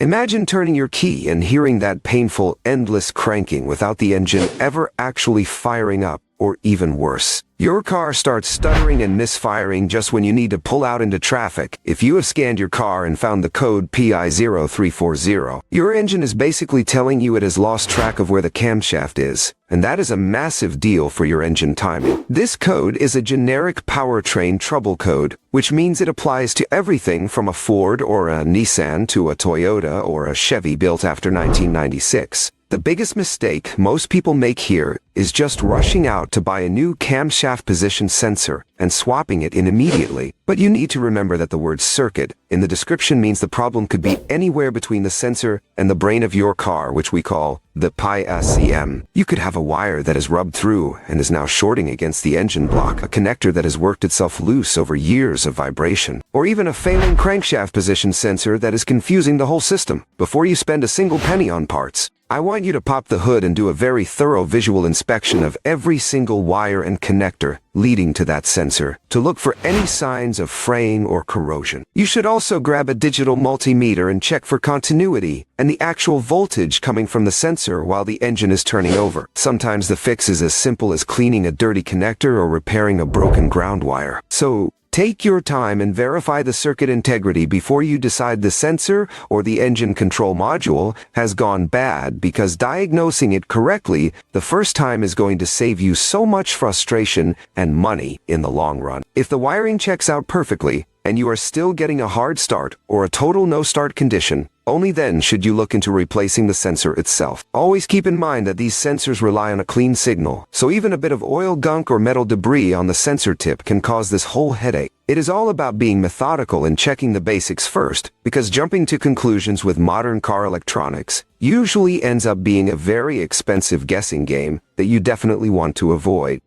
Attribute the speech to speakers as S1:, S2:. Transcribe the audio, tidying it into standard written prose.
S1: Imagine turning your key and hearing that painful, endless cranking without the engine ever actually firing up, or even worse. Your car starts stuttering and misfiring just when you need to pull out into traffic. If you have scanned your car and found the code P0340, your engine is basically telling you it has lost track of where the camshaft is. And that is a massive deal for your engine timing. This code is a generic powertrain trouble code, which means it applies to everything from a Ford or a Nissan to a Toyota or a Chevy built after 1996. The biggest mistake most people make here is just rushing out to buy a new camshaft position sensor and swapping it in immediately. But you need to remember that the word circuit in the description means the problem could be anywhere between the sensor and the brain of your car, which we call the PISEM. You could have a wire that is rubbed through and is now shorting against the engine block, a connector that has worked itself loose over years of vibration, or even a failing crankshaft position sensor that is confusing the whole system. Before you spend a single penny on parts, I want you to pop the hood and do a very thorough visual inspection of every single wire and connector leading to that sensor to look for any signs of fraying or corrosion. You should also grab a digital multimeter and check for continuity and the actual voltage coming from the sensor while the engine is turning over. Sometimes the fix is as simple as cleaning a dirty connector or repairing a broken ground wire. So, take your time and verify the circuit integrity before you decide the sensor or the engine control module has gone bad, because diagnosing it correctly the first time is going to save you so much frustration and money in the long run. If the wiring checks out perfectly and you are still getting a hard start or a total no-start condition, only then should you look into replacing the sensor itself. Always keep in mind that these sensors rely on a clean signal, so even a bit of oil gunk or metal debris on the sensor tip can cause this whole headache. It is all about being methodical and checking the basics first, because jumping to conclusions with modern car electronics usually ends up being a very expensive guessing game that you definitely want to avoid.